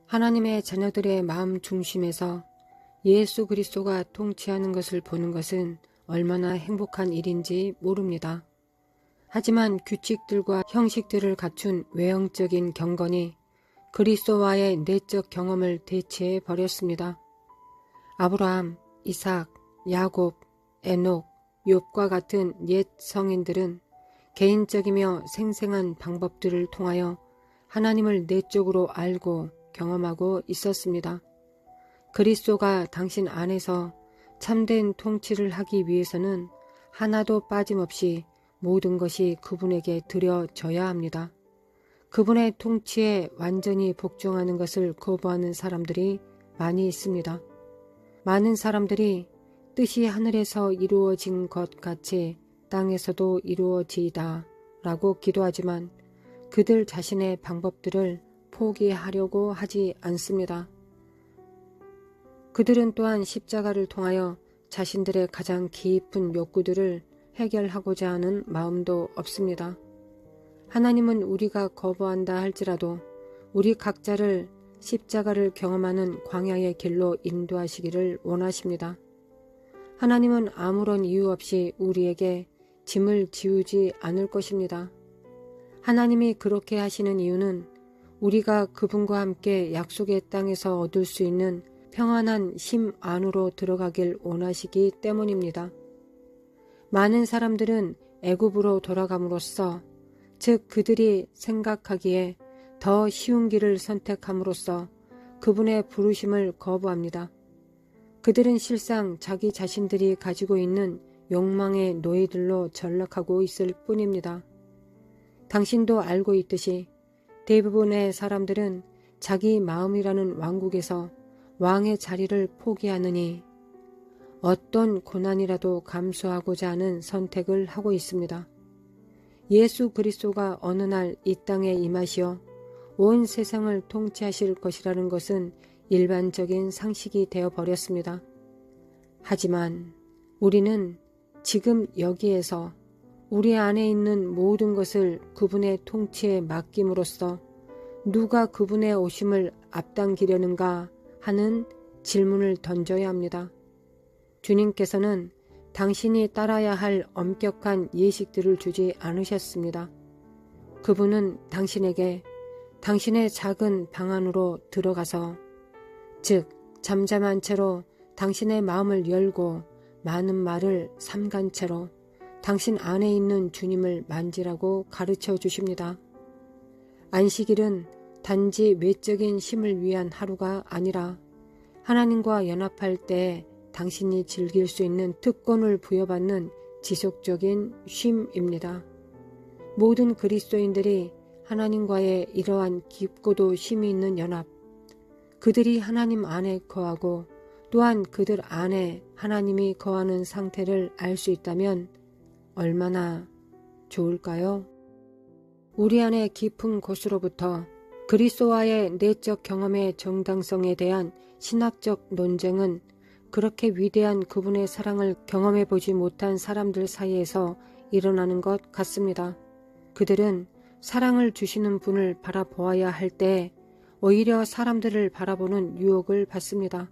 하나님의 자녀들의 마음 중심에서 예수 그리스도가 통치하는 것을 보는 것은 얼마나 행복한 일인지 모릅니다. 하지만 규칙들과 형식들을 갖춘 외형적인 경건이 그리스도와의 내적 경험을 대체해 버렸습니다. 아브라함, 이삭, 야곱, 에녹, 욥과 같은 옛 성인들은 개인적이며 생생한 방법들을 통하여 하나님을 내적으로 알고 경험하고 있었습니다. 그리스도가 당신 안에서 참된 통치를 하기 위해서는 하나도 빠짐없이 모든 것이 그분에게 드려져야 합니다. 그분의 통치에 완전히 복종하는 것을 거부하는 사람들이 많이 있습니다. 많은 사람들이 뜻이 하늘에서 이루어진 것 같이 땅에서도 이루어지이다 라고 기도하지만 그들 자신의 방법들을 포기하려고 하지 않습니다. 그들은 또한 십자가를 통하여 자신들의 가장 깊은 욕구들을 해결하고자 하는 마음도 없습니다. 하나님은 우리가 거부한다 할지라도 우리 각자를 십자가를 경험하는 광야의 길로 인도하시기를 원하십니다. 하나님은 아무런 이유 없이 우리에게 짐을 지우지 않을 것입니다. 하나님이 그렇게 하시는 이유는 우리가 그분과 함께 약속의 땅에서 얻을 수 있는 평안한 심 안으로 들어가길 원하시기 때문입니다. 많은 사람들은 애굽으로 돌아감으로써, 즉 그들이 생각하기에 더 쉬운 길을 선택함으로써 그분의 부르심을 거부합니다. 그들은 실상 자기 자신들이 가지고 있는 욕망의 노예들로 전락하고 있을 뿐입니다. 당신도 알고 있듯이 대부분의 사람들은 자기 마음이라는 왕국에서 왕의 자리를 포기하느니 어떤 고난이라도 감수하고자 하는 선택을 하고 있습니다. 예수 그리스도가 어느 날 이 땅에 임하시어 온 세상을 통치하실 것이라는 것은 일반적인 상식이 되어버렸습니다. 하지만 우리는 지금 여기에서 우리 안에 있는 모든 것을 그분의 통치에 맡김으로써 누가 그분의 오심을 앞당기려는가 하는 질문을 던져야 합니다. 주님께서는 당신이 따라야 할 엄격한 예식들을 주지 않으셨습니다. 그분은 당신에게 당신의 작은 방 안으로 들어가서, 즉 잠잠한 채로 당신의 마음을 열고 많은 말을 삼간 채로 당신 안에 있는 주님을 만지라고 가르쳐 주십니다. 안식일은 단지 외적인 쉼을 위한 하루가 아니라 하나님과 연합할 때 당신이 즐길 수 있는 특권을 부여받는 지속적인 쉼입니다. 모든 그리스도인들이 하나님과의 이러한 깊고도 쉼이 있는 연합, 그들이 하나님 안에 거하고 또한 그들 안에 하나님이 거하는 상태를 알 수 있다면 얼마나 좋을까요? 우리 안의 깊은 곳으로부터 그리스도와의 내적 경험의 정당성에 대한 신학적 논쟁은 그렇게 위대한 그분의 사랑을 경험해 보지 못한 사람들 사이에서 일어나는 것 같습니다. 그들은 사랑을 주시는 분을 바라보아야 할 때 오히려 사람들을 바라보는 유혹을 받습니다.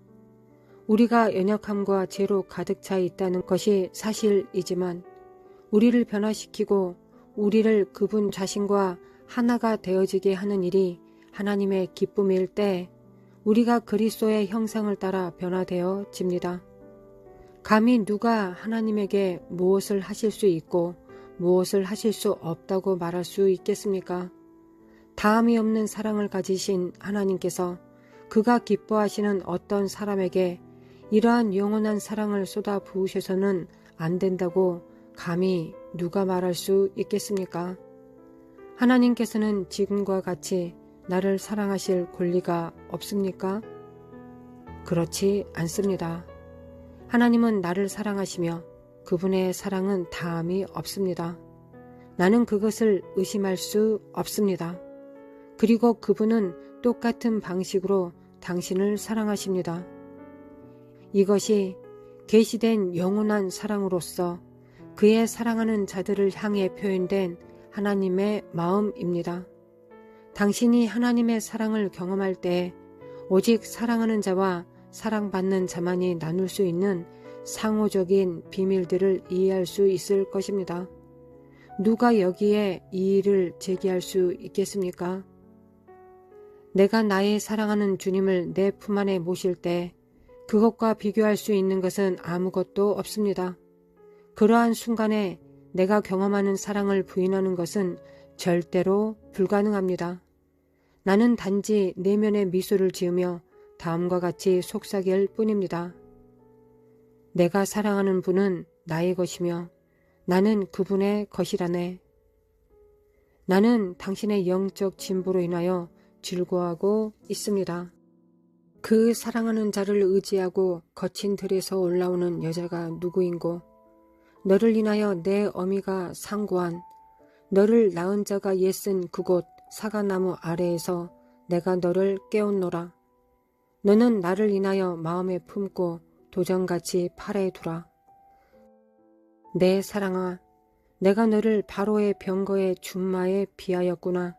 우리가 연약함과 죄로 가득 차 있다는 것이 사실이지만 우리를 변화시키고 우리를 그분 자신과 하나가 되어지게 하는 일이 하나님의 기쁨일 때 우리가 그리스도의 형상을 따라 변화되어집니다. 감히 누가 하나님에게 무엇을 하실 수 있고 무엇을 하실 수 없다고 말할 수 있겠습니까? 다함이 없는 사랑을 가지신 하나님께서 그가 기뻐하시는 어떤 사람에게 이러한 영원한 사랑을 쏟아 부으셔서는 안 된다고 감히 누가 말할 수 있겠습니까? 하나님께서는 지금과 같이 나를 사랑하실 권리가 없습니까? 그렇지 않습니다. 하나님은 나를 사랑하시며 그분의 사랑은 다함이 없습니다. 나는 그것을 의심할 수 없습니다. 그리고 그분은 똑같은 방식으로 당신을 사랑하십니다. 이것이 계시된 영원한 사랑으로서 그의 사랑하는 자들을 향해 표현된 하나님의 마음입니다. 당신이 하나님의 사랑을 경험할 때 오직 사랑하는 자와 사랑받는 자만이 나눌 수 있는 상호적인 비밀들을 이해할 수 있을 것입니다. 누가 여기에 이의를 제기할 수 있겠습니까? 내가 나의 사랑하는 주님을 내 품 안에 모실 때 그것과 비교할 수 있는 것은 아무것도 없습니다. 그러한 순간에 내가 경험하는 사랑을 부인하는 것은 절대로 불가능합니다. 나는 단지 내면의 미소를 지으며 다음과 같이 속삭일 뿐입니다. 내가 사랑하는 분은 나의 것이며 나는 그분의 것이라네. 나는 당신의 영적 진보로 인하여 즐거워하고 있습니다. 그 사랑하는 자를 의지하고 거친 들에서 올라오는 여자가 누구인고 너를 인하여 내 어미가 상고한 너를 낳은 자가 예쓴 그곳 사과나무 아래에서 내가 너를 깨웠노라. 너는 나를 인하여 마음에 품고 도전같이 팔에 두라. 내 사랑아, 내가 너를 바로의 병거의 준마에 비하였구나.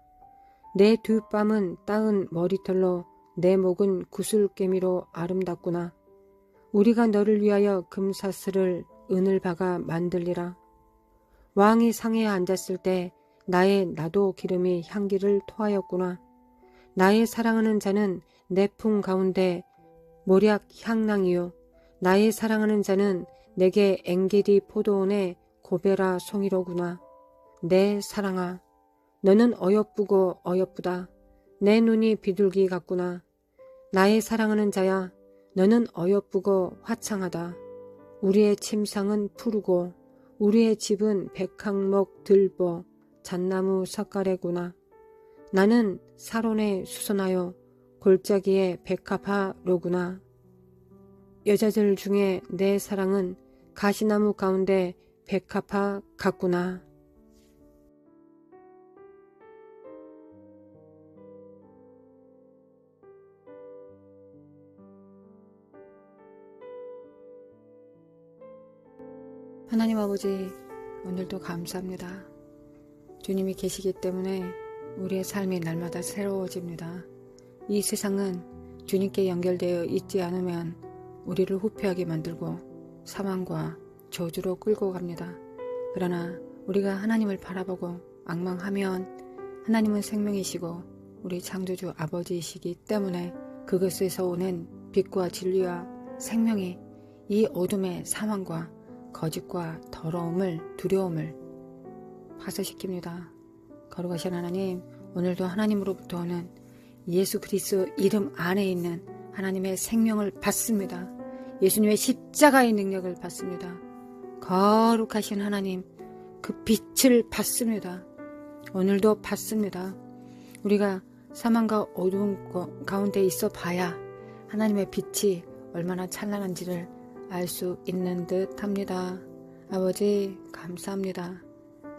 내 두 뺨은 따은 머리털로 내 목은 구슬깨미로 아름답구나. 우리가 너를 위하여 금사슬을 은을 박아 만들리라. 왕이 상에 앉았을 때 나의 나도 기름이 향기를 토하였구나. 나의 사랑하는 자는 내 품 가운데 모략 향낭이요. 나의 사랑하는 자는 내게 엥게디 포도원의 고베라 송이로구나. 내 사랑아, 너는 어여쁘고 어여쁘다. 내 눈이 비둘기 같구나. 나의 사랑하는 자야, 너는 어여쁘고 화창하다. 우리의 침상은 푸르고 우리의 집은 백항목 들보 잣나무 석가래구나. 나는 사론에 수선하여 골짜기에 백합화로구나. 여자들 중에 내 사랑은 가시나무 가운데 백합화 같구나. 하나님 아버지, 오늘도 감사합니다. 주님이 계시기 때문에 우리의 삶이 날마다 새로워집니다. 이 세상은 주님께 연결되어 있지 않으면 우리를 후퇴하게 만들고 사망과 저주로 끌고 갑니다. 그러나 우리가 하나님을 바라보고 앙망하면 하나님은 생명이시고 우리 창조주 아버지이시기 때문에 그것에서 오는 빛과 진리와 생명이 이 어둠의 사망과 거짓과 더러움을 두려움을 파쇄시킵니다. 거룩하신 하나님, 오늘도 하나님으로부터 오는 예수 그리스도 이름 안에 있는 하나님의 생명을 받습니다. 예수님의 십자가의 능력을 받습니다. 거룩하신 하나님, 그 빛을 받습니다. 오늘도 받습니다. 우리가 사망과 어두운 가운데 있어 봐야 하나님의 빛이 얼마나 찬란한지를 알 수 있는 듯 합니다. 아버지, 감사합니다.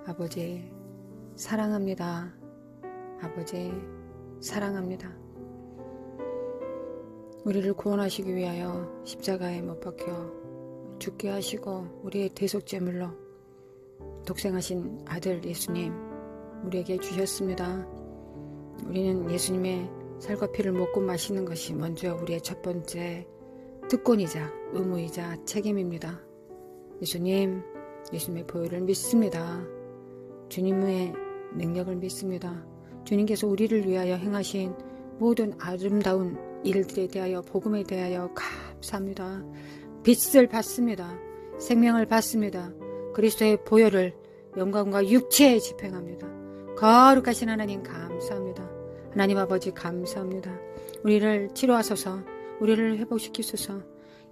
아버지, 사랑합니다. 아버지, 사랑합니다. 우리를 구원하시기 위하여 십자가에 못 박혀 죽게 하시고 우리의 대속제물로 독생하신 아들 예수님 우리에게 주셨습니다. 우리는 예수님의 살과 피를 먹고 마시는 것이 먼저 우리의 첫 번째 특권이자 의무이자 책임입니다. 예수님의 보혈을 믿습니다. 주님의 능력을 믿습니다. 주님께서 우리를 위하여 행하신 모든 아름다운 일들에 대하여 복음에 대하여 감사합니다. 빛을 받습니다. 생명을 받습니다. 그리스도의 보혈을 영광과 육체에 집행합니다. 거룩하신 하나님 감사합니다. 하나님 아버지 감사합니다. 우리를 치료하소서, 우리를 회복시키소서,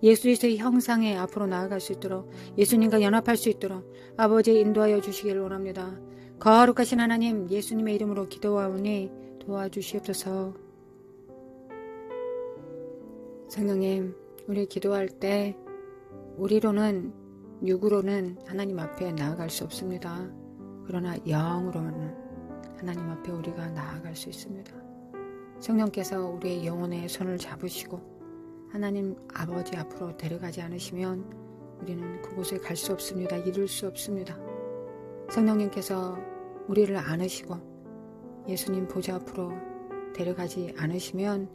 예수 그리스도의 형상에 앞으로 나아갈 수 있도록 예수님과 연합할 수 있도록 아버지 인도하여 주시기를 원합니다. 거룩하신 하나님, 예수님의 이름으로 기도하오니 도와주시옵소서. 성령님, 우리 기도할 때 우리로는 육으로는 하나님 앞에 나아갈 수 없습니다. 그러나 영으로는 하나님 앞에 우리가 나아갈 수 있습니다. 성령께서 우리의 영혼의 손을 잡으시고 하나님 아버지 앞으로 데려가지 않으시면 우리는 그곳에 갈 수 없습니다. 이룰 수 없습니다. 성령님께서 우리를 안으시고 예수님 보좌 앞으로 데려가지 않으시면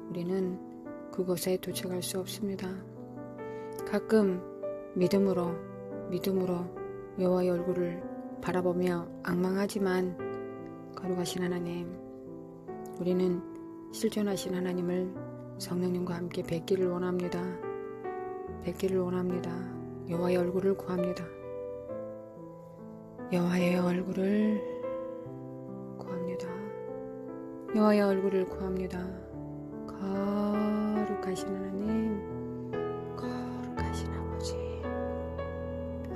우리는 그곳에 도착할 수 없습니다. 가끔 믿음으로 여호와의 얼굴을 바라보며 앙망하지만 거룩하신 하나님, 우리는 실존하신 하나님을 성령님과 함께 뵙기를 원합니다. 뵙기를 원합니다. 여호와의 얼굴을 구합니다. 여호와의 얼굴을 구합니다. 여호와의 얼굴을 구합니다. 거룩하신 하나님, 거룩하신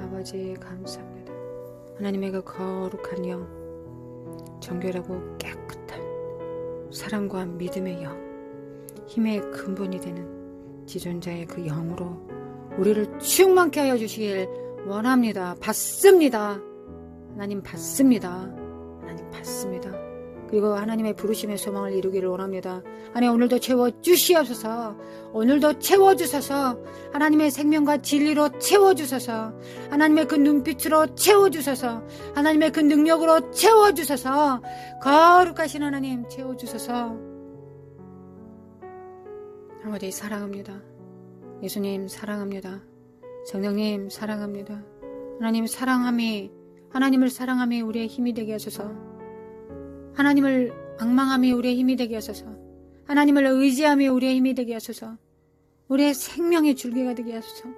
아버지 감사합니다. 하나님의 그 거룩한 영, 정결하고 깨끗한 사랑과 믿음의 영, 힘의 근본이 되는 지존자의 그 영으로 우리를 충만케 하여 주시길 원합니다. 받습니다. 하나님 받습니다. 하나님 받습니다. 그리고 하나님의 부르심의 소망을 이루기를 원합니다. 하나님 오늘도 채워주시옵소서. 오늘도 채워주소서. 하나님의 생명과 진리로 채워주소서. 하나님의 그 눈빛으로 채워주소서. 하나님의 그 능력으로 채워주소서. 거룩하신 하나님 채워주소서. 아버지 사랑합니다. 예수님 사랑합니다. 성령님 사랑합니다. 하나님을 사랑함이 우리의 힘이 되게 하소서. 하나님을 앙망함이 우리의 힘이 되게 하소서. 하나님을 의지함이 우리의 힘이 되게 하소서. 우리의 생명의 줄기가 되게 하소서.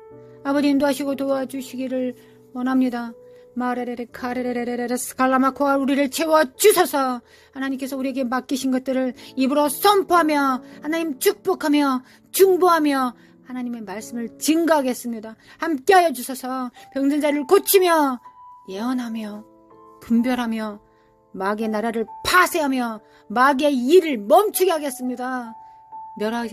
아버지 인도하시고 도와주시기를 원합니다. 마레레레 카레레레레레 스칼라마코아 우리를 채워주소서. 하나님께서 우리에게 맡기신 것들을 입으로 선포하며 하나님 축복하며 중보하며 하나님의 말씀을 증거하겠습니다. 함께하여 주소서. 병든 자를 고치며 예언하며 분별하며 마귀의 나라를 파쇄하며 마귀의 일을 멈추게 하겠습니다.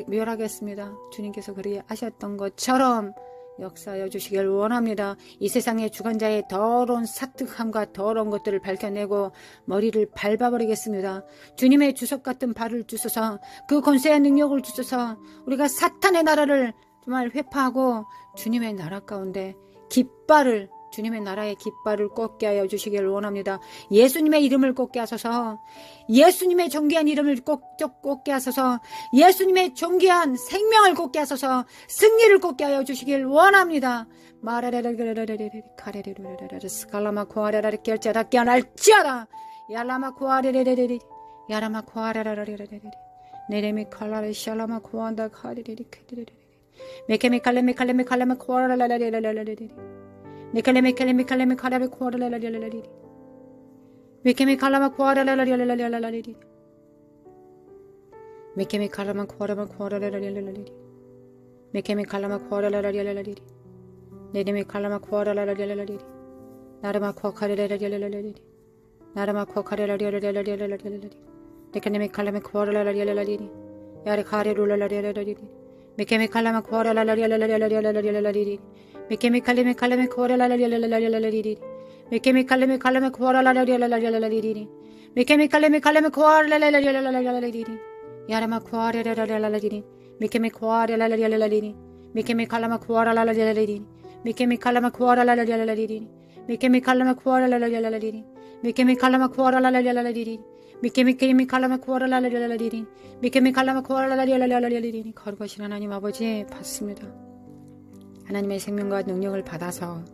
멸하겠습니다. 주님께서 그렇게 하셨던 것처럼 역사하여 주시길 원합니다. 이 세상의 주관자의 더러운 사특함과 더러운 것들을 밝혀내고 머리를 밟아버리겠습니다. 주님의 주석 같은 발을 주소서. 그 권세의 능력을 주소서. 우리가 사탄의 나라를 정말 회파하고 주님의 나라 가운데 주님의 나라의 깃발을 꽂게 하여 주시길 원합니다. 예수님의 이름을 꽂게 하소서. 예수님의 존귀한 이름을 꽂게 하소서. 예수님의 존귀한 생명을 꽂게 하소서. 승리를 꽂게 하여 주시길 원합니다. 스칼라마코아레라레 결자답게 할지어다. 야라마코아레레레레 야라마코아레라레레레 네레미 칼라레 샬라마코안다 카레레레 메케메칼레메칼레메칼레메 코아라라라레라레레레 네칼레메칼레메칼레메 카라베 코아라라라라라레 메케메칼라마 코아라라라라라라라레 메케메칼라마 코아라마 코아라라라라라레 메케메칼라마 코아라라라라라레 네레메칼라마 코아라라라라라레 나라마 코아카레라라라라레 나라마 코아카레라라라라라레 네칼레메칼라마 코아라라라라라레 야레 카레룰라라라라레 메케메칼라마 코아라라라라라라라레 메케메칼레메칼레메 코아라라라라라라라레 메케메칼레메칼레메 코아라라라라라라라레 메케메칼레메칼레메 코아라라라라라라레 야라마 코아라라라라라레 메케메 코아라라라라라레 메케메칼라마 코아라라라라레 메케메칼라마 코아라라라라레 메케메칼라마 코아라라라라레 메케메칼라마 코아라라라라레 미케미케미칼라마 코아라라라라라리리 미케미칼라마 코아라라라라라리리 거룩하신 하나님 아버지 받습니다. 하나님의 생명과 능력을 받아서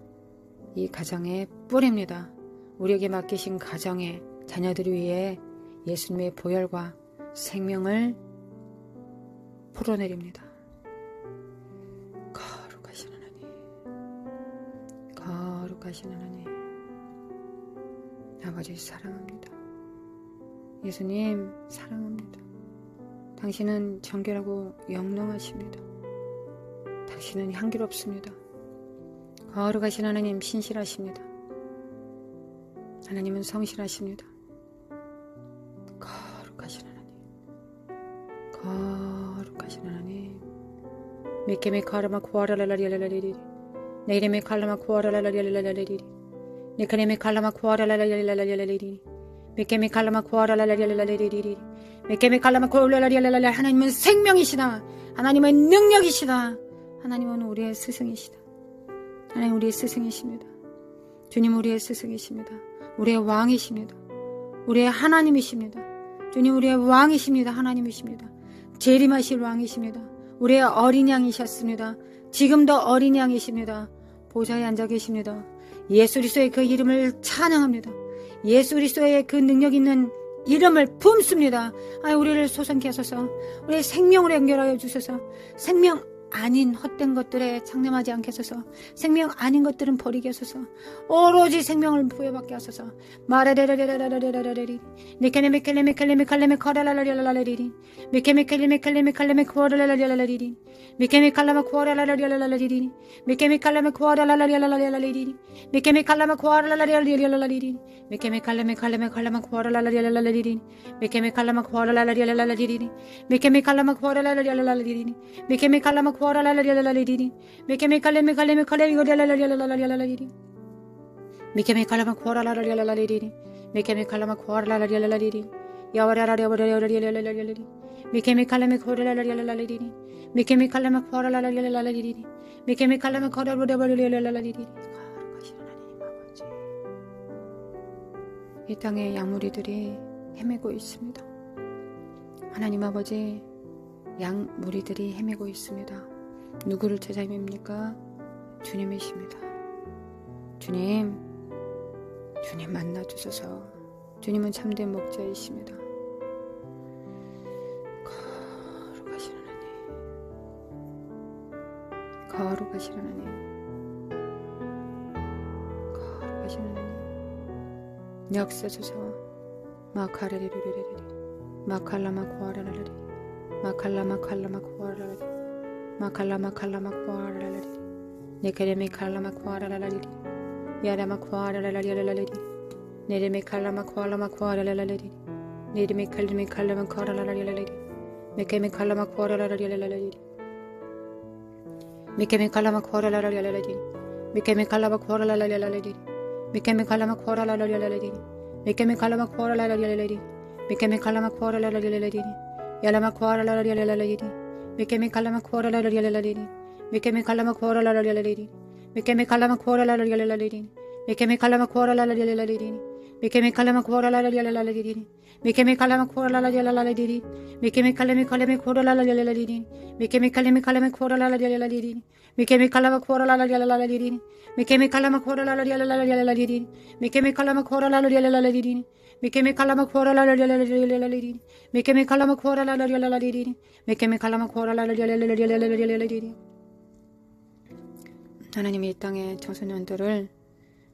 이 가정에 뿌립니다. 우리에게 맡기신 가정의 자녀들 위해 예수님의 보혈과 생명을 풀어내립니다. 거룩하신 하나님, 거룩하신 하나님 아버지 사랑합니다. 예수님 사랑합니다. 당신은 정결하고 영롱하십니다. 당신은 향기롭습니다. 거룩하신 하나님 신실하십니다. 하나님은 성실하십니다. 거룩하신 하나님, 거룩하신 하나님. 메케메 카라마 코아라라라리라라리리 네이레메 칼라마 코아라라라리라라리리 네카레메 칼라마 코아라라라리라라리리 메케메 칼라마 코아라라라리라라리리리 메케메 칼라마 코라라리라라라 하나님은 생명이시다. 하나님은 능력이시다. 하나님은 우리의 스승이시다. 하나님 우리의 스승이십니다. 주님 우리의 스승이십니다. 우리의 왕이십니다. 우리의 하나님이십니다. 주님 우리의 왕이십니다. 하나님이십니다. 재림하실 왕이십니다. 우리의 어린 양이셨습니다. 지금도 어린 양이십니다. 보좌에 앉아 계십니다. 예수 그리스도의 그 이름을 찬양합니다. 예수 그리스도의 그 능력 있는 이름을 품습니다. 우리를 소생케 하소서. 우리의 생명으로 연결하여 주소서. 생명 아닌 헛된 것들에 장담하지 않게 하소서. 생명 아닌 것들은 버리게 하소서. 오로지 생명을 부여받게 하소서. 마라레레레레레레레레레리 미케메메켈레메켈레메칼레메 커라라라라라라리리 미케메켈레메켈레메칼레메 코라라라라라리리 미케메칼라마 코라라라라라라리리 미케메칼라마 코라라라라라라리리 미케메칼라마 코라라라라라리리 미케메칼레메칼레메 칼라마 코라라라라라리리 미케메칼라마 코라라라라라리리 미케메칼라마 코라라라라라리리 미케메칼라마 코라라라라라리리 미케메칼레메칼레메 칼레미고라라라라라리리 미케메칼라마 코라라라라라리리 미케메칼라마 코라라라라라리리 야와라라라라라라리리 미케메칼라마 코라라라라라리리 미케메칼라마 코라라라라라리리 미케메칼라마 코라라라라라리리 이 땅에 양무리들이 헤매고 있습니다. 하나님 아버지 양무리들이 헤매고 있습니다. 누구를 찾아 헤맵니까? 주님이십니다. 주님 만나주소서. 주님은 참된 목자이십니다. 거룩하신 하나님, 거룩하신 하나님, 거룩하신 하나님, 역사주소서. 마카라리리리리리 마칼라마 코아라라리 마칼라마 칼라마 코아라라리 마칼라마 칼라마 코아라라리 네케레메 칼라마 코아라라리 야라마 코아라라라리라라리 네레메 칼라마 코알라마 코아라라라리 네레메 칼레메 칼라마 코아라라라리라리 메케메 칼라마 코아라라라리라라리 메케메 칼라마 코아라라라리라라리 메케메 칼라마 코아라라라리라라리 메케메 칼라마 코아라라라리라라리 메케메 칼라마 코아라라라리라라리 메케메 칼라마 코아라라라리라라리 야라마 코아라라라리라라리 메케메 칼라마 코아라라라리라라리 메케메 칼라마 코아라라라리라라리 메케메 칼라마 코아라라라리라라리 메케메 칼라마 코아라라라리라라리 메케메 칼라마 코아라라라리라라리 메케메 칼라마 코아라라라리라라리 메케메 칼레메 칼레메 코아라라라리라라리 메케메 칼레메 칼레메 코아라라라리라라리 메케메 칼라마 코아라라라리라라리 메케메 칼라마 코아라라라리라라리 메케메 칼라마 코아라라라리라라리 메케메 칼라마 코아라라라리라라리 메케메 칼라마 코아라라라리라라리 메케메 칼라마 코아라라라리라라리 하나님이 이 땅의 청소년들을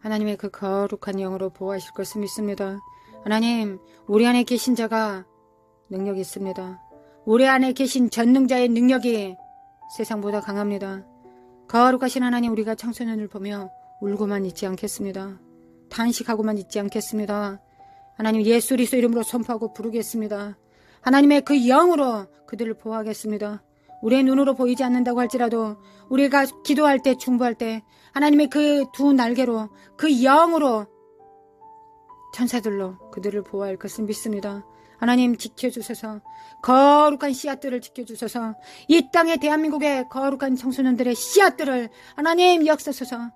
하나님의 그 거룩한 영으로 보호하실 것을 믿습니다. 하나님, 우리 안에 계신 자가 능력이 있습니다. 우리 안에 계신 전능자의 능력이 세상보다 강합니다. 거룩하신 하나님, 우리가 청소년을 보며 울고만 있지 않겠습니다. 탄식하고만 있지 않겠습니다. 하나님, 예수 그리스도 이름으로 선포하고 부르겠습니다. 하나님의 그 영으로 그들을 보호하겠습니다. 우리의 눈으로 보이지 않는다고 할지라도 우리가 기도할 때, 중보할 때 하나님의 그 두 날개로, 그 영으로 천사들로 그들을 보호할 것을 믿습니다. 하나님 지켜주셔서 거룩한 씨앗들을 지켜주셔서 이 땅에 대한민국의 거룩한 청소년들의 씨앗들을 하나님 역사소서.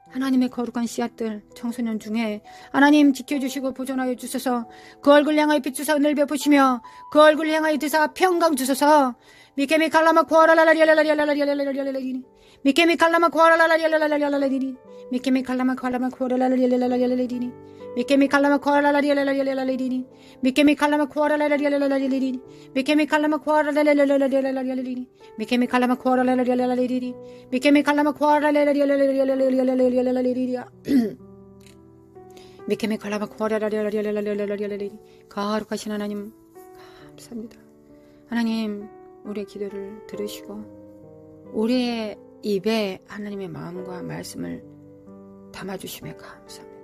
하나님의 거룩한 씨앗들 청소년 중에 하나님 지켜주시고 보존하여 주셔서 그 얼굴 향하여 비추사 은을 베푸시며 그 얼굴 향하여 드사 평강 주셔서 미케미 칼라마 코아라라리라라리라라리라라리라라리라라리 미케미 칼라마 코아라라리라라리라라리라라리 미케미 칼라마 코아라라리라라리라라리라라리 미케미 칼라마 코아라라리라라리라라리라라리 미케미 칼라마 코아라라리라라리라라리 미케미 칼라마 코아라라리라라리라라리라라리 미케미 칼라마 코아라라리라라리라라리 미케미 칼라마 코아라라리라라리라라리라라리라라리 미케미 칼라마 코아라라리라라리라라리라라리 거룩하신 하나님 감사합니다. 하나님 우리의 기도를 들으시고 우리의 입에 하나님의 마음과 말씀을 담아주심에 감사합니다.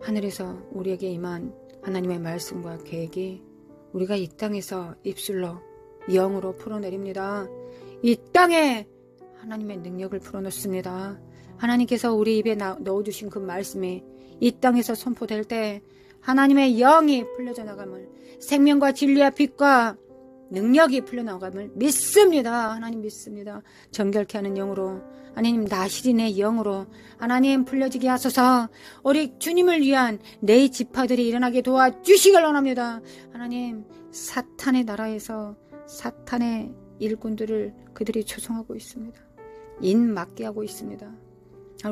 하늘에서 우리에게 임한 하나님의 말씀과 계획이 우리가 이 땅에서 입술로 영으로 풀어내립니다. 이 땅에 하나님의 능력을 풀어놓습니다. 하나님께서 우리 입에 넣어주신 그 말씀이 이 땅에서 선포될 때 하나님의 영이 풀려져 나감을, 생명과 진리와 빛과 능력이 풀려나감을 믿습니다. 하나님 믿습니다. 정결케 하는 영으로, 하나님 나시린의 영으로 하나님 풀려지게 하소서. 우리 주님을 위한 내 지파들이 일어나게 도와주시길 원합니다. 하나님, 사탄의 나라에서 사탄의 일꾼들을 그들이 조성하고 있습니다. 인 맡게 하고 있습니다.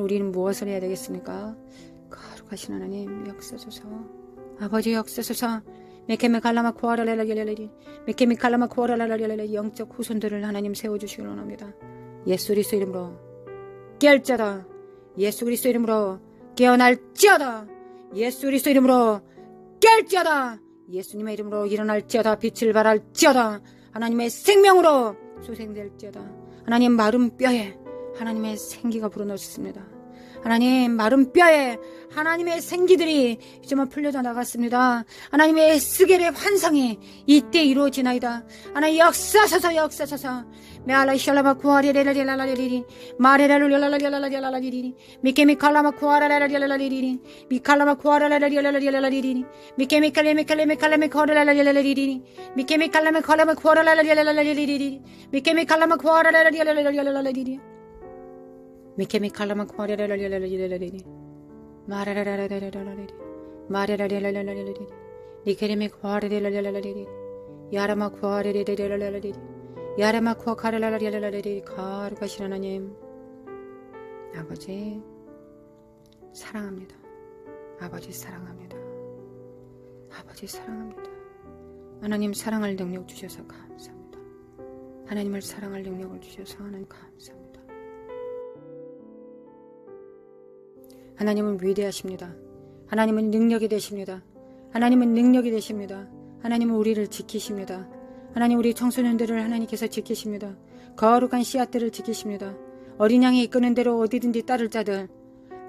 우리는 무엇을 해야 되겠습니까? 거룩하신 하나님 역사소서. 아버지 역사소서. 메케메 칼라마 코아라라라라라리 메케메 칼라마 코아라라라라라 영적 후손들을 하나님 세워주시길 원합니다. 예수 그리스도 이름으로 깨어날지어다. 예수 그리스도 이름으로 깨어날지어다. 예수 그리스도 이름으로 깨어날지어다. 예수님의 이름으로 일어날지어다. 빛을 발할지어다. 하나님의 생명으로 소생될지어다. 하나님 마른 뼈에 하나님의 생기가 불어넣었습니다. 하나님 마른 뼈에 하나님의 생기들이 이제만 풀려져 나갔습니다. 하나님의 스겔의 환상이 이때 이루어지나이다. 하나님 역사서서 역사서서 메알라이샬라마 구아리레라리라라리리 마레라루리라라리라라리라라리리 미케미칼라마 구아라라리라라리리 미칼라마 구아라라리라라리라라리리 미케미칼레미칼레미칼레미 구아라라리라라리리 미케미칼라마 구아라마 구아라라리라라리리 미케미칼라마 구아라라리라라리라라리리 미케미 칼라마 코아레라라라라라라라리 마라라라라라라라리 마라라라라라라라리 니케레미 코아레라라라라라리 야라마 코아레라라라라라리 야라마 코아카라라라라라리 거룩하신 하나님 아버지 사랑합니다. 아버지 사랑합니다. 아버지 사랑합니다. 하나님 사랑할 능력 주셔서 감사합니다. 하나님을 사랑할 능력을 주셔서 하나님 감사합니다. 하나님은 위대하십니다. 하나님은 능력이 되십니다. 하나님은 능력이 되십니다. 하나님은 우리를 지키십니다. 하나님 우리 청소년들을 하나님께서 지키십니다. 거룩한 씨앗들을 지키십니다. 어린 양이 이끄는 대로 어디든지 따를 자들,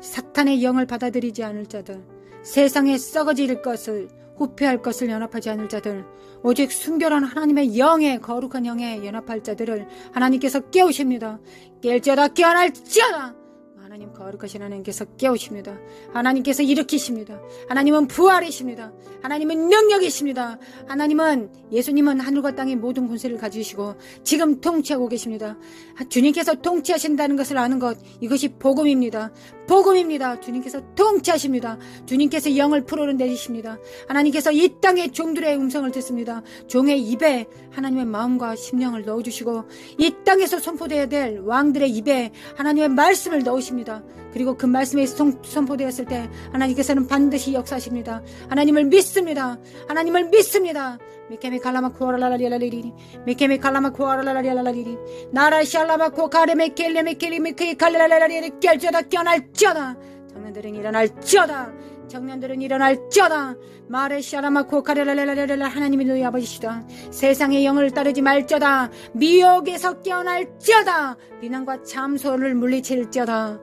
사탄의 영을 받아들이지 않을 자들, 세상에 썩어질 것을 후패할 것을 연합하지 않을 자들, 오직 순결한 하나님의 영에 거룩한 영에 연합할 자들을 하나님께서 깨우십니다. 깰지어다 깨어날지어다. 하나님 거룩하신 하나님께서 깨우십니다. 하나님께서 일으키십니다. 하나님은 부활이십니다. 하나님은 능력이십니다. 하나님은 예수님은 하늘과 땅의 모든 권세를 가지시고 지금 통치하고 계십니다. 주님께서 통치하신다는 것을 아는 것 이것이 복음입니다. 복음입니다. 주님께서 통치하십니다. 주님께서 영을 풀어내리십니다. 하나님께서 이 땅의 종들의 음성을 듣습니다. 종의 입에 하나님의 마음과 심령을 넣어주시고 이 땅에서 선포되어야 될 왕들의 입에 하나님의 말씀을 넣으십니다. 그리고 그 말씀이 선포되었을 때 하나님께서는 반드시 역사하십니다. 하나님을 믿습니다. 하나님을 믿습니다. 미케미 칼라마 코아라라리라리리 미케미 칼라마 코아라라리라리리 나라샬라마 코카레메 켈레메 켈리메케 칼라라리리 깰지어다 깨어날지어다. 청년들은 일어날지어다. 청년들은 일어날지어다. 마레샤라마 코카레라라라라 하나님이 너희 아버지시다. 세상의 영을 따르지 말지어다. 미혹에서 깨어날지어다. 비난과 참소를 물리칠지어다.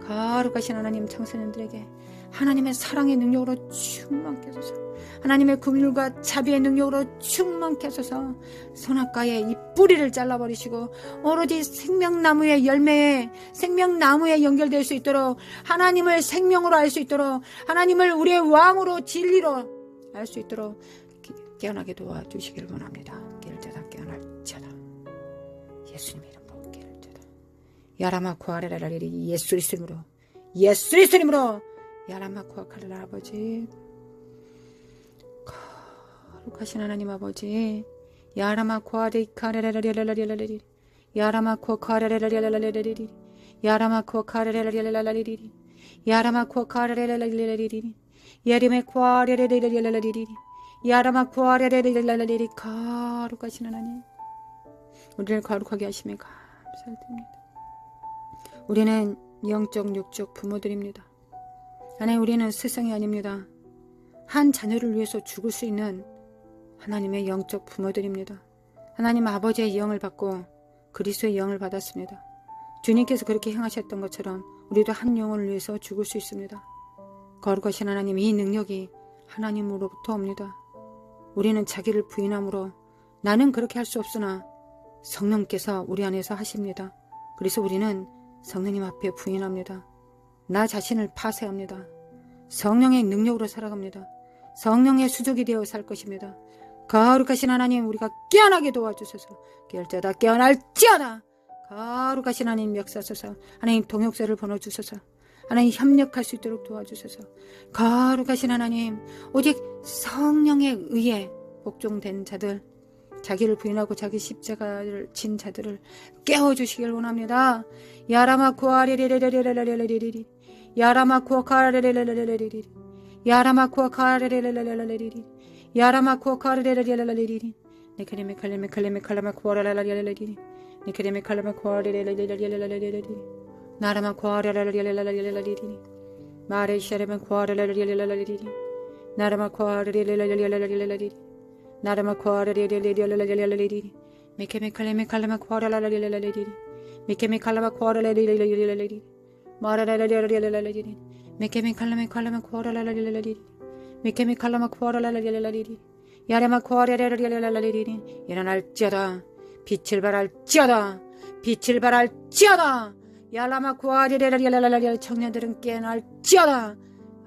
거룩하신 하나님 청소년들에게 하나님의 사랑의 능력으로 충만케 하소서. 하나님의 긍휼과 자비의 능력으로 충만케 하소서. 선악과의 이 뿌리를 잘라버리시고 오로지 생명나무의 열매에 생명나무에 연결될 수 있도록 하나님을 생명으로 알 수 있도록 하나님을 우리의 왕으로 진리로 알 수 있도록 깨어나게 도와주시기를 원합니다. 깨어날지어다 깨어날지어다. 예수님 이름으로 깨어날지어다. 야라마코아레라리리 예수 이름으로 예수 이름으로 야라마코아카레라 아버지 거룩하신 하나님 아버지 야라마코아레카레라리라리라리라리 야라마코아레라리라리라리라리 야라마코아레라리라리라리 야라마코아레라리라리라리 야리메코아레라리라리라리 야라마코아레라리라리라리 거룩하신 하나님 우리를 거룩하게 하시며 감사드립니다. 우리는 영적 육적 부모들입니다. 하나님 우리는 스승이 아닙니다. 한 자녀를 위해서 죽을 수 있는 하나님의 영적 부모들입니다. 하나님 아버지의 영을 받고 그리스도의 영을 받았습니다. 주님께서 그렇게 행하셨던 것처럼 우리도 한 영혼을 위해서 죽을 수 있습니다. 거룩하신 하나님 이 능력이 하나님으로부터 옵니다. 우리는 자기를 부인함으로 나는 그렇게 할 수 없으나 성령께서 우리 안에서 하십니다. 그래서 우리는 성령님 앞에 부인합니다. 나 자신을 파쇄합니다. 성령의 능력으로 살아갑니다. 성령의 수족이 되어 살 것입니다. 거룩하신 하나님 우리가 깨어나게 도와주소서. 깨어자다 깨어날지어다. 거룩하신 하나님 역사소서. 하나님 동역자를 보내주소서. 하나님 협력할 수 있도록 도와주소서. 거룩하신 하나님 오직 성령에 의해 복종된 자들, 자기를 부인하고 자기 십자가를 진 자들을 깨워주시길 원합니다. 야라마쿠아레레레레레레레레레레레 야라마쿠아카레레레레레레레레 야라마쿠아카레레레레레레레 야라마쿠아카레레레레레레레 네크레메칼레메칼레메칼레마쿠아라라라레레레 네크레메칼레마쿠아레레레레레레레레레 나라마쿠아레레레레레레레레 마레샤레마쿠아레레레레레레레 나라마쿠아레레레레레레레레 나라마쿠아레레레레레레레레 메케메칼레메칼레마쿠아라라라레레레 메케메칼레마쿠아레레레레레레레 마라라라레레레레레 메케메칼레메칼레마쿠아라라라레레레 메케메칼레마쿠아라라라레레레 야레마쿠아레레레레레레레 일어날지어다. 빛을 발할지어다. 빛을 발할지어다. 야라마쿠아레레레레레레레 청년들은 깨어날지어다.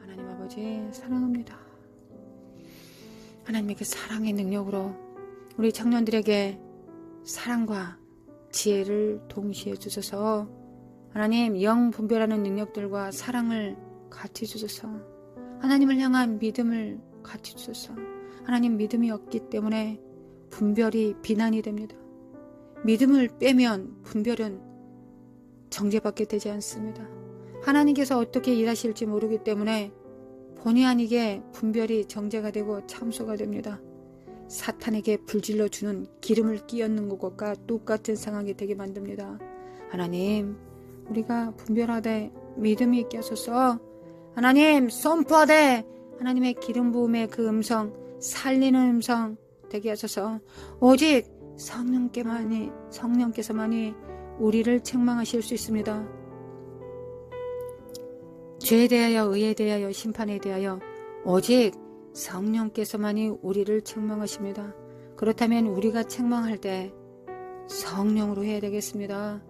하나님 아버지 사랑합니다. 하나님의 그 사랑의 능력으로 우리 청년들에게 사랑과 지혜를 동시에 주셔서 하나님 영 분별하는 능력들과 사랑을 같이 주셔서 하나님을 향한 믿음을 같이 주셔서 하나님 믿음이 없기 때문에 분별이 비난이 됩니다. 믿음을 빼면 분별은 정죄받게 되지 않습니다. 하나님께서 어떻게 일하실지 모르기 때문에 본의 아니게 분별이 정죄가 되고 참소가 됩니다. 사탄에게 불질러 주는 기름을 끼얹는 것과 똑같은 상황이 되게 만듭니다. 하나님 우리가 분별하되 믿음이 있게 하소서. 하나님 선포하되 하나님의 기름 부음의 그 음성 살리는 음성 되게 하소서. 오직 성령께서만이 우리를 책망하실 수 있습니다. 죄에 대하여 의에 대하여 심판에 대하여 오직 성령께서만이 우리를 책망하십니다. 그렇다면 우리가 책망할 때 성령으로 해야 되겠습니다.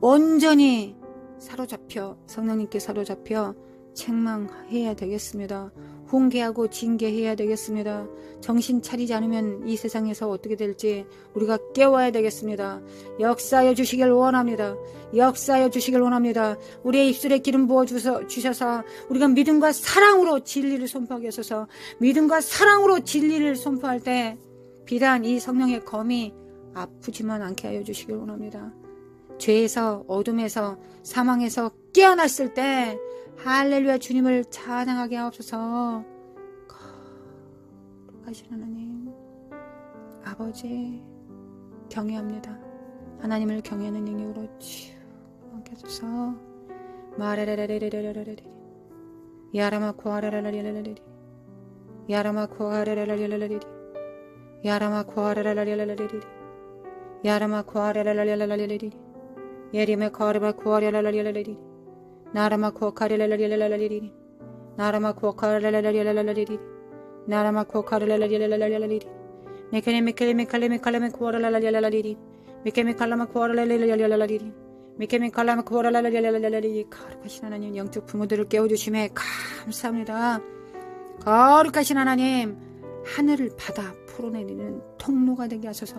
온전히 사로잡혀 성령님께 사로잡혀 책망해야 되겠습니다. 훈계하고 징계해야 되겠습니다. 정신 차리지 않으면 이 세상에서 어떻게 될지 우리가 깨워야 되겠습니다. 역사하여 주시길 원합니다. 역사하여 주시길 원합니다. 우리의 입술에 기름 부어 주셔서 우리가 믿음과 사랑으로 진리를 선포하게 하소서. 믿음과 사랑으로 진리를 선포할 때 비단 이 성령의 검이 아프지만 않게 하여 주시길 원합니다. 죄에서 어둠에서 사망에서 깨어났을 때 할렐루야 주님을 찬양하게 하옵소서. 거룩하신 하나님 아버지 경외합니다. 하나님을 경외하는 능력으로 치유하게 하소서. 마레레레레레레레레레 야라마쿠아레레레레레레 야라마쿠아레레레레레레 야라마쿠아레레레레레레 야라마쿠아레레레레레레 예리메카르마쿠아레레레레레 나라마쿠아카레레레레레레 나라마쿠아카레레레레레레 나라마쿠아카레레레레레레 메케메칼레메칼레메칼레메쿠아레레레레레 메케메칼라마쿠아레레레레레레 메케메칼라마쿠아레레레레레레 거룩하신 하나님 영적 부모들을 깨워주심에 감사합니다. 거룩하신 하나님 하늘을 받아 풀어내리는 통로가 되게 하소서.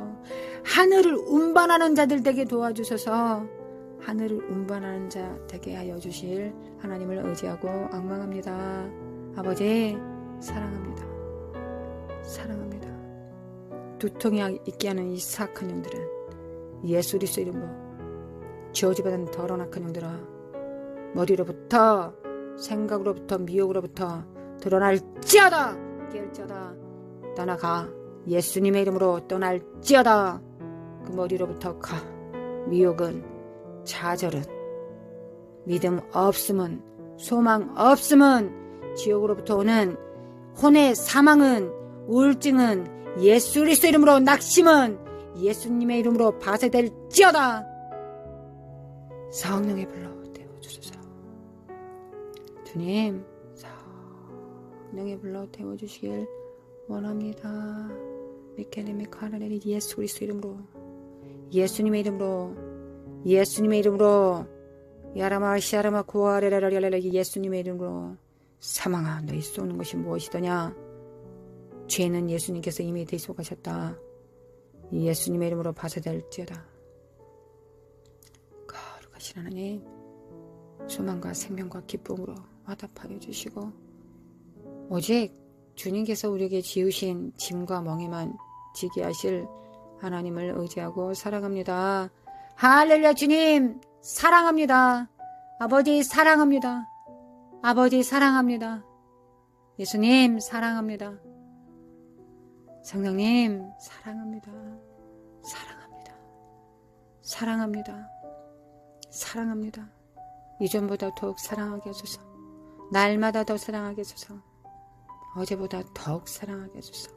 하늘을 운반하는 자들 되게 도와주셔서 하늘을 운반하는 자 되게 하여 주실 하나님을 의지하고 앙망합니다. 아버지 사랑합니다. 사랑합니다. 두통이 있게 하는 이 사악한 영들은 예수 그리스도 이름으로 저주받은 더러운 악한 영들아 머리로부터 생각으로부터 미혹으로부터 드러날지어다. 깨울지어다. 떠나가. 예수님의 이름으로 떠날지어다. 그 머리로부터 가. 미혹은 좌절은 믿음 없음은 소망 없음은 지옥으로부터 오는 혼의 사망은 우울증은 예수 그리스도 이름으로 낙심은 예수님의 이름으로 파쇄될지어다. 성령의 불로 태워주소서. 주님 성령의 불로 태워주시길 원합니다. 미케레메 카라레리 예수 그리스도 이름으로 예수님의 이름으로 예수님의 이름으로 야라마 시아라마 고아레라라라라 예수님의 이름으로 사망아 너희 쏘는 것이 무엇이더냐. 죄는 예수님께서 이미 대속하셨다. 예수님의 이름으로 파쇄될지어다. 거룩하신 하나님, 소망과 생명과 기쁨으로 화답하여 주시고 오직 주님께서 우리에게 지으신 짐과 멍에만 지게 하실 하나님을 의지하고 사랑합니다. 할렐루야. 주님 사랑합니다. 아버지 사랑합니다. 아버지 사랑합니다. 예수님 사랑합니다. 성령님 사랑합니다. 사랑합니다. 사랑합니다. 사랑합니다. 이전보다 더욱 사랑하게 하소서. 날마다 더 사랑하게 하소서. 어제보다 더욱 사랑하게 하소서.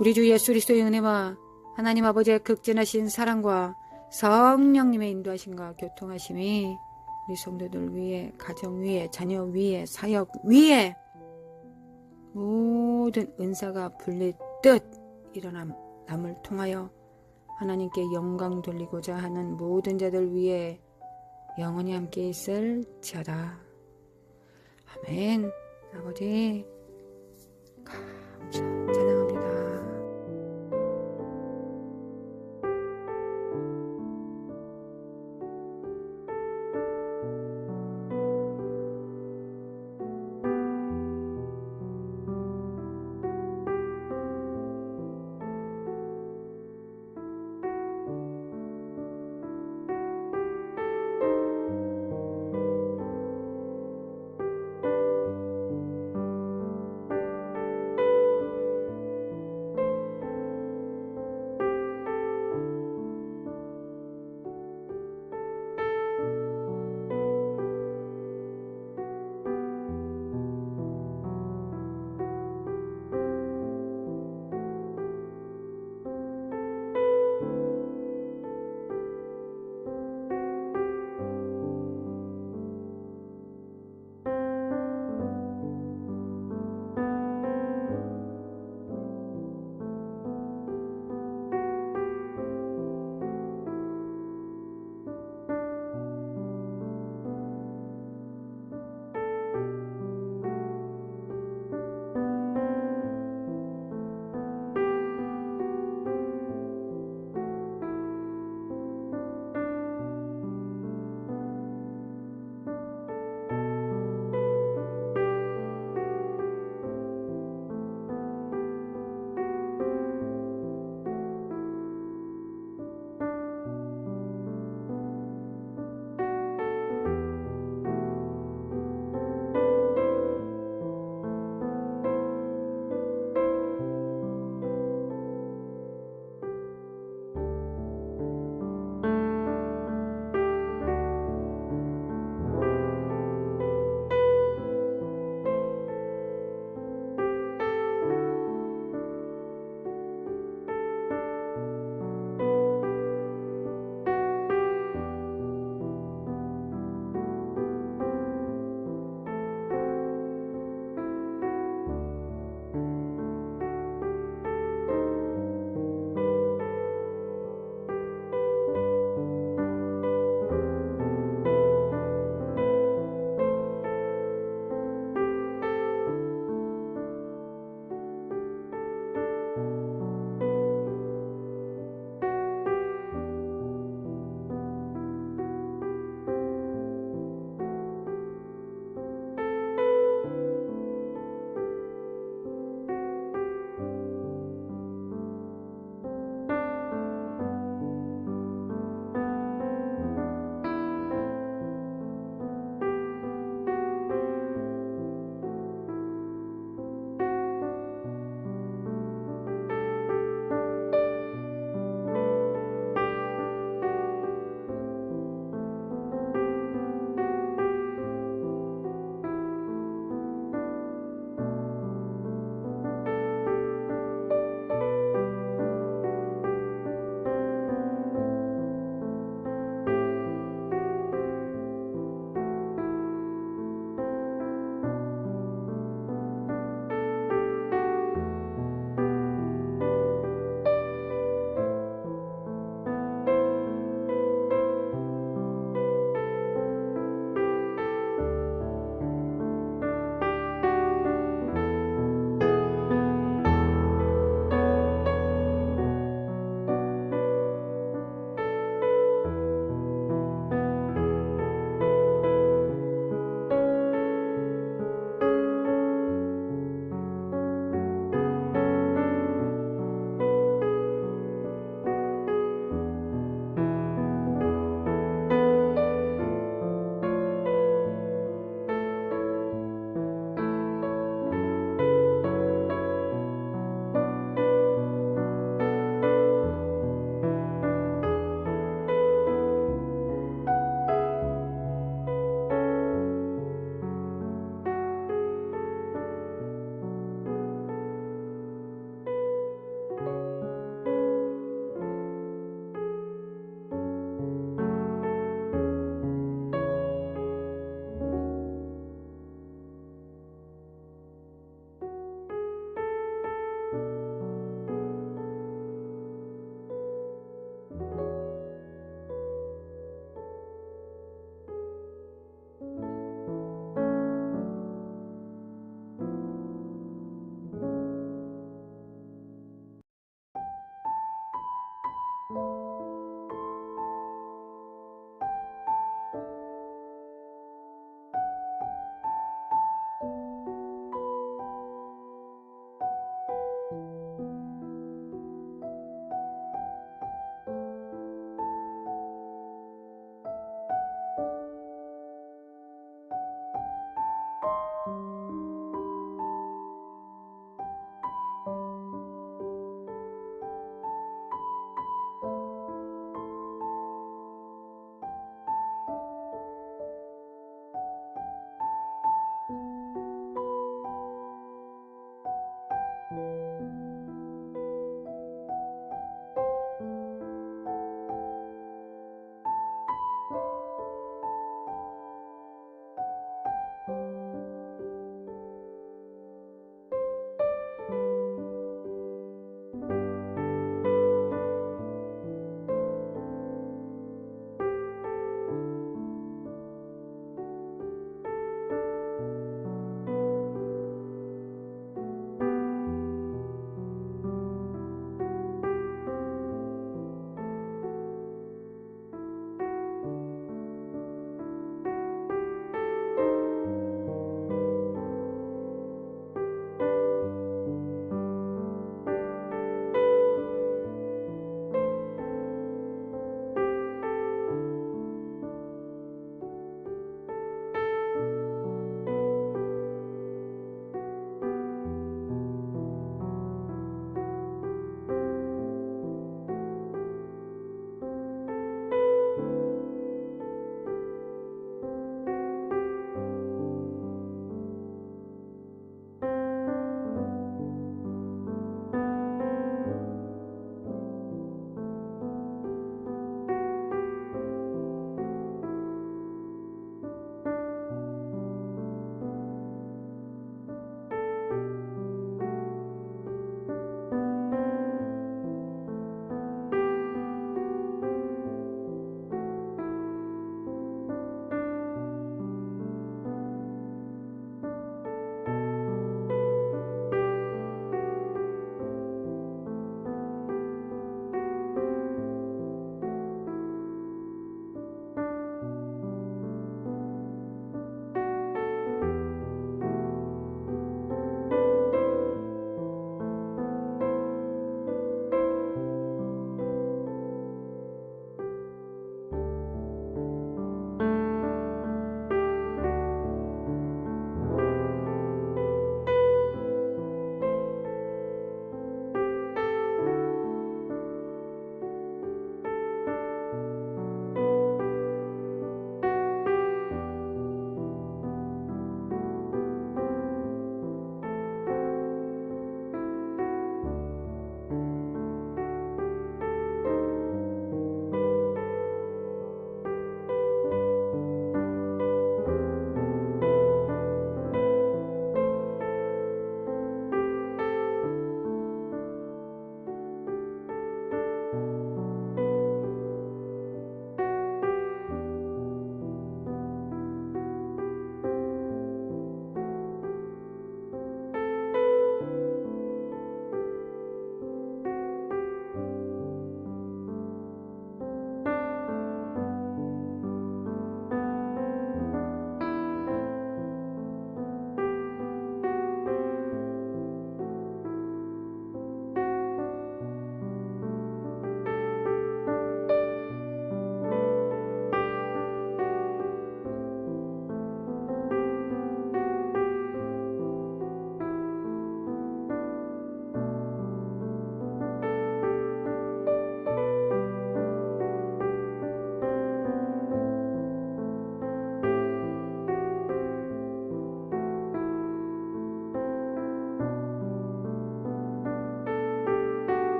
우리 주 예수 그리스도의 은혜와 하나님 아버지의 극진하신 사랑과 성령님의 인도하심과 교통하심이 우리 성도들 위에, 가정 위에, 자녀 위에, 사역 위에 모든 은사가 불리듯 일어남을 통하여 하나님께 영광 돌리고자 하는 모든 자들 위에 영원히 함께 있을지어다. 아멘. 아버지 감사 찬양합니다.